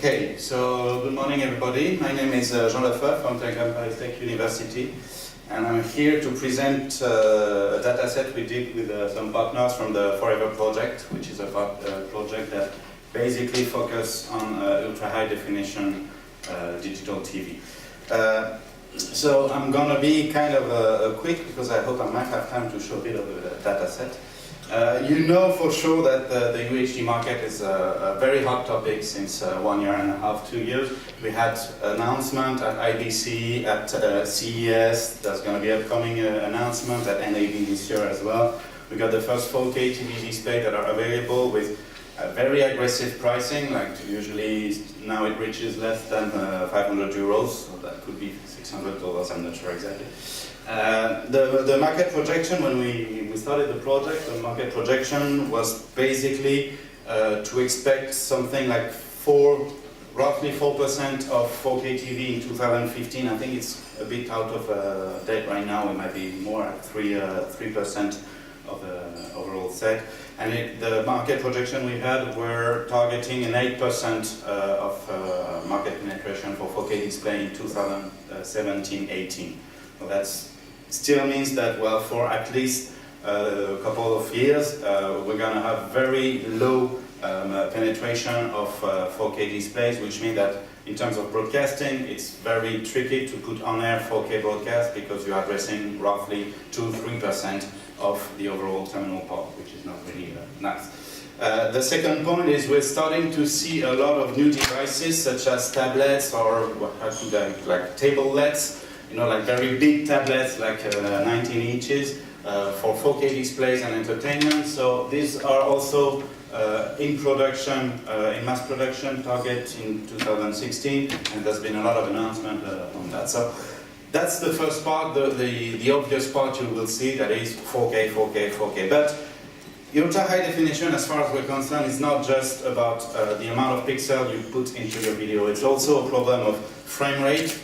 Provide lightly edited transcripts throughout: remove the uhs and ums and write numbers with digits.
Okay, so good morning everybody. My name is Jean Lefebvre from Telecom University, and I'm here to present a dataset we did with some partners from the Forever project, which is a project that basically focuses on ultra-high definition digital TV. So I'm going to be kind of quick because I hope I might have time to show a bit of the dataset. You know for sure that the UHD market is a very hot topic since 1 year and a half, 2 years. We had announcement at HEVC, at CES, there's going to be upcoming announcement at NAB this year as well. We got the first 4K TV display that are available with very aggressive pricing, like usually now it reaches less than 500 euros, so that could be $600, I'm not sure exactly. The market projection, when we started the project, the market projection was basically to expect something like roughly 4% of 4K TV in 2015. I think it's a bit out of date right now. It might be more at 3% of the overall set. And the market projection we had were targeting an 8% of market penetration for 4K display in 2017-18. So that's still means that, well, for at least a couple of years, we're going to have very low penetration of 4K displays, which means that in terms of broadcasting, it's very tricky to put on air 4K broadcast because you're addressing roughly 2-3% of the overall terminal part, which is not really nice. The second point is we're starting to see a lot of new devices such as tablets or like tablets, you know, like very big tablets, like 19 inches for 4K displays and entertainment. So these are also in production, in mass production, target in 2016, and there's been a lot of announcement on that. So that's the first part, the obvious part you will see, that is 4K, 4K, 4K. But ultra high definition, as far as we're concerned, is not just about the amount of pixels you put into your video. It's also a problem of frame rate.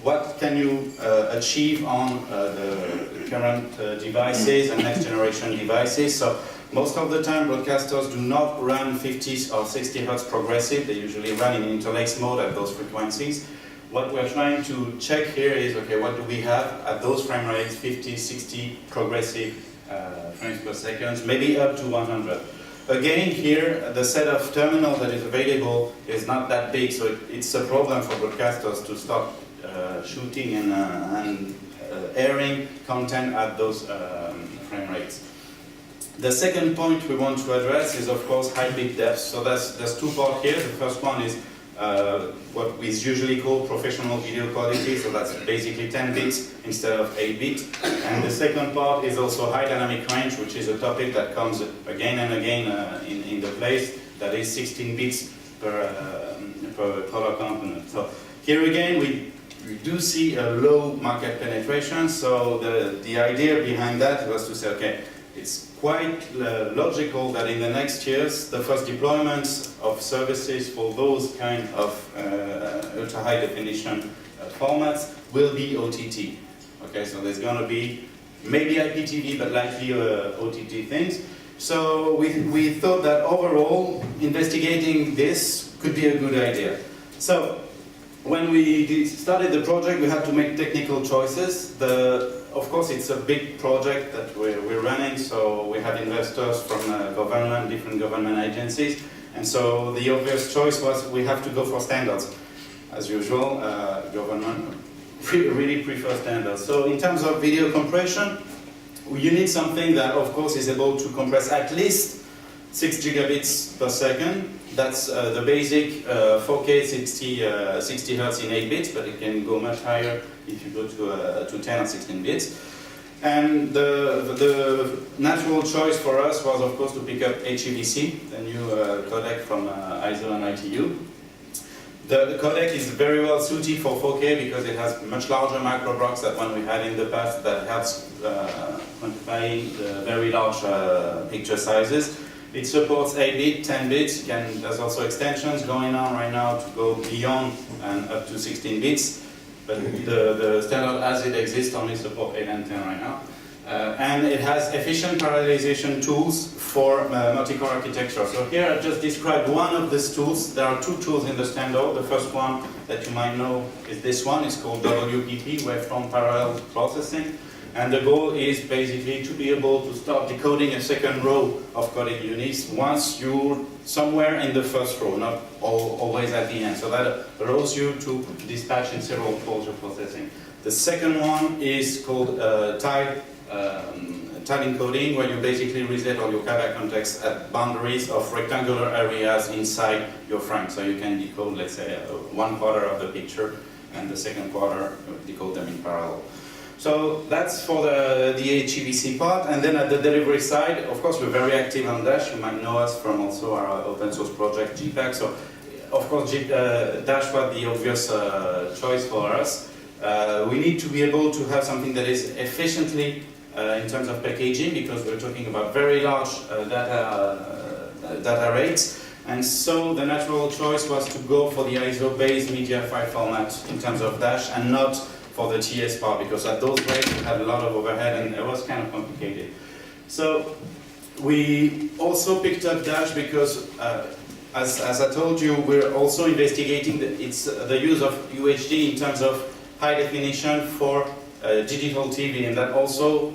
What can you achieve on the current devices and next generation devices? So most of the time broadcasters do not run 50 or 60 Hz progressive. They usually run in interlace mode at those frequencies. What we're trying to check here is, okay, what do we have at those frame rates, 50, 60 progressive frames per second, maybe up to 100. Again, here, the set of terminals that is available is not that big, so it's a problem for broadcasters to start shooting and airing content at those frame rates. The second point we want to address is, of course, high bit depth. So there's two parts here. The first one is what is usually called professional video quality, so that's basically 10 bits instead of 8 bits. And the second part is also high dynamic range, which is a topic that comes again and again in the place, that is 16 bits per color component. So here again, we do see a low market penetration, so the idea behind that was to say, okay, it's quite logical that in the next years, the first deployments of services for those kind of ultra-high definition formats will be OTT. Okay, so there's going to be maybe IPTV, but likely OTT things. So we thought that overall, investigating this could be a good idea. So when we started the project, we had to make technical choices. Of course, it's a big project that we're running, so we have investors from government, different government agencies, and so the obvious choice was we have to go for standards. As usual, government really prefer standards. So in terms of video compression, you need something that, of course, is able to compress at least 6 gigabits per second. That's the basic 4K 60 Hz in 8 bits, but it can go much higher if you go to 10 or 16 bits. And the natural choice for us was, of course, to pick up HEVC, the new codec from ISO and ITU. The codec is very well suited for 4K because it has much larger macro blocks than one we had in the past that helps quantifying the very large picture sizes. It supports 8-bit, 10 bits. There's also extensions going on right now to go beyond and up to 16 bits. But the standard as it exists only supports 8 and 10 right now. and it has efficient parallelization tools for multi-core architecture. So here I've just described one of these tools. There are two tools in the standard. The first one that you might know is this one. It's called WPP, Waveform Parallel Processing. And the goal is basically to be able to start decoding a second row of coding units once you're somewhere in the first row, not always at the end. So that allows you to dispatch in several calls of processing. The second one is called tile encoding, where you basically reset all your Kava context at boundaries of rectangular areas inside your frame. So you can decode, let's say, one quarter of the picture, and the second quarter, decode them in parallel. So that's for the HEVC part, and then at the delivery side, of course, we're very active on Dash. You might know us from also our open source project, GPAC. So, of course, Dash was the obvious choice for us. We need to be able to have something that is efficiently in terms of packaging, because we're talking about very large data rates. And so the natural choice was to go for the ISO-based media file format in terms of Dash, and not for the TS part, because at those rates we had a lot of overhead and it was kind of complicated. So we also picked up Dash because, as I told you, we're also investigating the use of UHD in terms of high definition for digital TV, and that also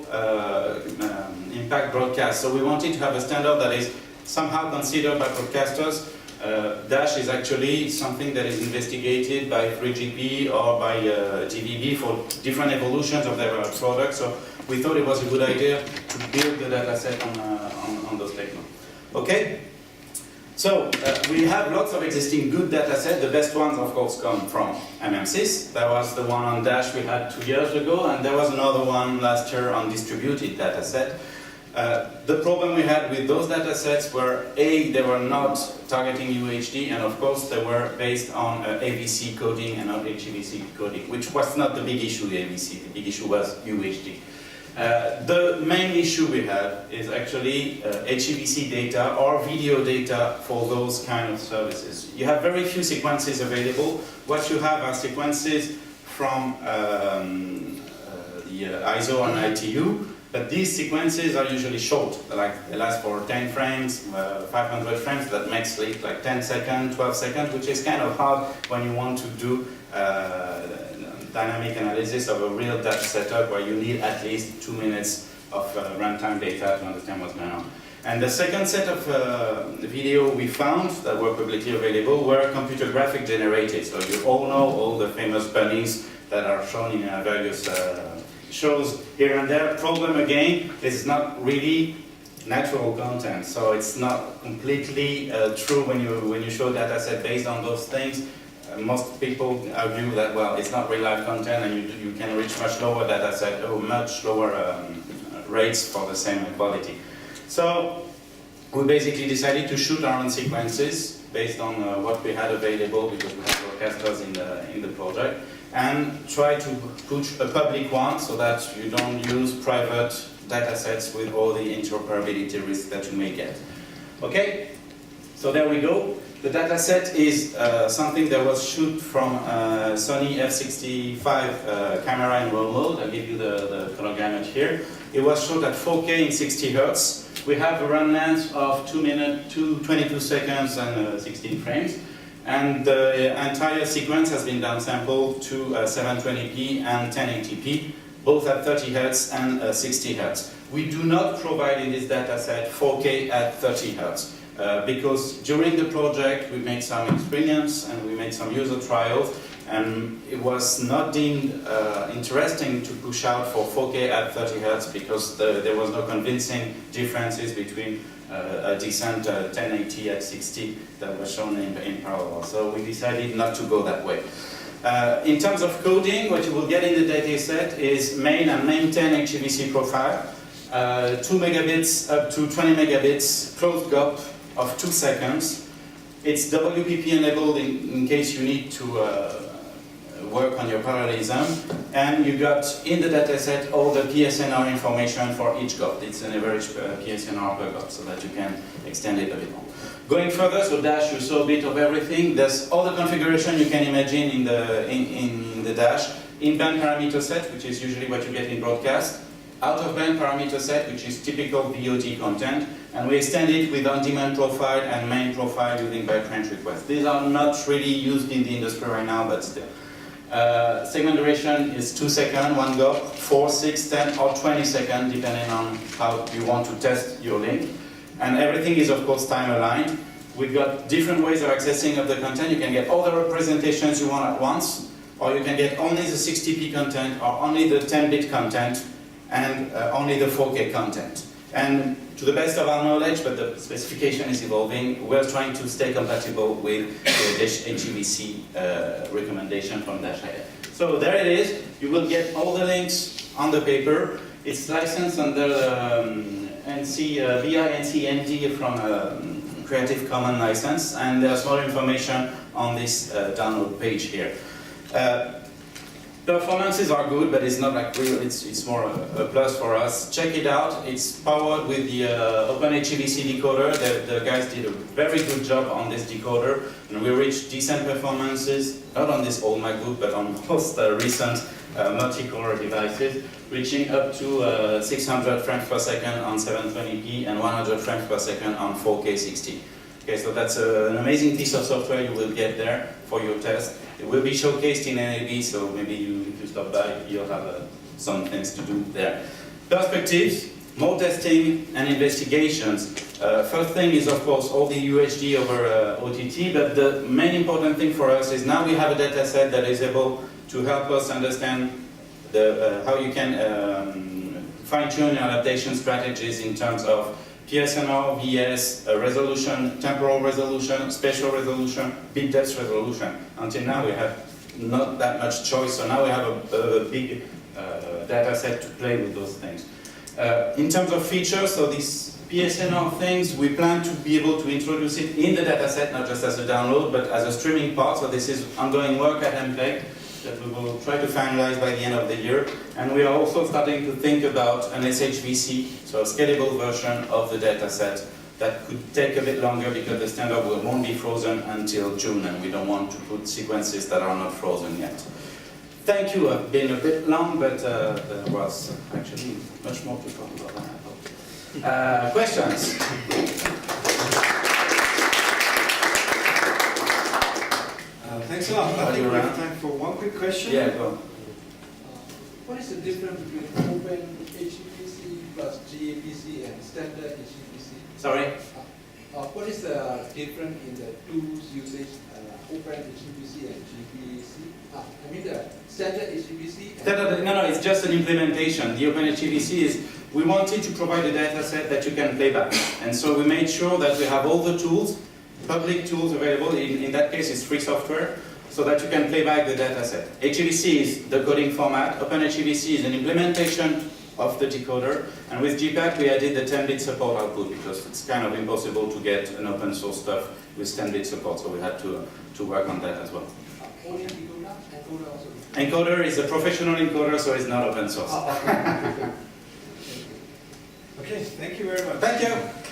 impact broadcast. So we wanted to have a standard that is somehow considered by broadcasters. Dash is actually something that is investigated by 3GP or by GVB for different evolutions of their products. So we thought it was a good idea to build the dataset on those technologies. Okay? So we have lots of existing good datasets. The best ones, of course, come from MMSys. That was the one on Dash we had 2 years ago, and there was another one last year on distributed dataset. The problem we had with those datasets were, A, they were not targeting UHD, and of course they were based on HEVC coding and not HEVC coding, which was not the big issue, the HEVC. The big issue was UHD. The main issue we had is actually HEVC data or video data for those kind of services. You have very few sequences available. What you have are sequences from the ISO and ITU, but these sequences are usually short, like they last for 10 frames, 500 frames. That makes it like 10 seconds, 12 seconds, which is kind of hard when you want to do dynamic analysis of a real Dash setup where you need at least 2 minutes of runtime data to understand what's going on. And the second set of video we found that were publicly available were computer graphic generated. So you all know all the famous bunnies that are shown in various shows here and there. Problem again is not really natural content, so it's not completely true when you show dataset based on those things. Most people argue that, well, it's not real life content, and you can reach much lower dataset or much lower rates for the same quality. So we basically decided to shoot our own sequences based on what we had available, because we had broadcasters in the project, and try to push a public one so that you don't use private datasets with all the interoperability risks that you may get. Okay, so there we go. The dataset is something that was shot from Sony f65 camera in RAW mode. I'll give you the color gamut here. It was shot at 4K in 60 Hz. We have a run length of 2 minutes, 22 seconds and 16 frames. And the entire sequence has been downsampled to 720p and 1080p, both at 30 Hz and 60 Hz. We do not provide in this dataset 4K at 30 Hz. Because during the project we made some experiments and we made some user trials, and it was not deemed interesting to push out for 4K at 30 Hz because there was no convincing differences between a decent 1080 at 60 that was shown in parallel. So we decided not to go that way. In terms of coding, what you will get in the dataset is main and main 10 HEVC profile, 2 megabits up to 20 megabits closed gap of 2 seconds. It's WPP enabled in case you need to work on your parallelism, and you got in the dataset all the PSNR information for each GOP. It's an average PSNR per GOP, so that you can extend it a bit more. Going further, so Dash, you saw a bit of everything. There's all the configuration you can imagine in the Dash. In-band parameter set, which is usually what you get in broadcast. out-of-band parameter set, which is typical VOD content, and we extend it with on-demand profile and main profile using byte range request. These are not really used in the industry right now, but still. Segment duration is 2 seconds, 1 go, 4, 6, 10, or 20 seconds, depending on how you want to test your link. And everything is, of course, time-aligned. We've got different ways of accessing of the content. You can get all the representations you want at once, or you can get only the 60p content, or only the 10-bit content, and only the 4K content. And to the best of our knowledge, but the specification is evolving, we're trying to stay compatible with the HEVC recommendation from Dataset. So there it is. You will get all the links on the paper. It's licensed under NC from Creative Commons license, and there's more information on this download page here. Performances are good, but it's not like real, it's more a plus for us. Check it out. It's powered with the Open HEVC decoder. The guys did a very good job on this decoder, and we reached decent performances, not on this old MacBook, but on most recent multi-core devices, reaching up to 600 frames per second on 720p and 100 frames per second on 4K 60. Okay, so that's an amazing piece of software you will get there for your test. It will be showcased in NAB, so maybe if you stop by, you'll have some things to do there. Perspectives, more testing and investigations. First thing is, of course, all the UHD over OTT, but the main important thing for us is now we have a data set that is able to help us understand how you can fine-tune your adaptation strategies in terms of PSNR, VS, resolution, temporal resolution, spatial resolution, bit depth resolution. Until now we have not that much choice, so now we have a big data set to play with those things. In terms of features, so these PSNR things, we plan to be able to introduce it in the data set, not just as a download, but as a streaming part. So this is ongoing work at MPEG that we will try to finalize by the end of the year. And we are also starting to think about an SHVC, so a scalable version of the data set that could take a bit longer because the standard won't be frozen until June, and we don't want to put sequences that are not frozen yet. Thank you. I've been a bit long, but there was actually much more to talk about than I thought. Questions? Thanks a lot. I think we have time for one quick question. Yeah, go on. What is the difference between Open HEVC plus GAPC and standard HEVC? Sorry? What is the difference in the tools usage, Open HEVC and GPC? I mean the standard HEVC. No, it's just an implementation. The Open HEVC is, we wanted to provide a data set that you can play back. And so we made sure that we have all the tools, public tools available. In that case, it's free software, so that you can play back the data set. HEVC is the coding format. Open HEVC is an implementation of the decoder. And with GPAC, we added the 10-bit support output because it's kind of impossible to get an open source stuff with 10-bit support, so we had to work on that as well. Only decoder? Encoder also? Encoder is a professional encoder, so it's not open source. Okay, thank you very much. Thank you.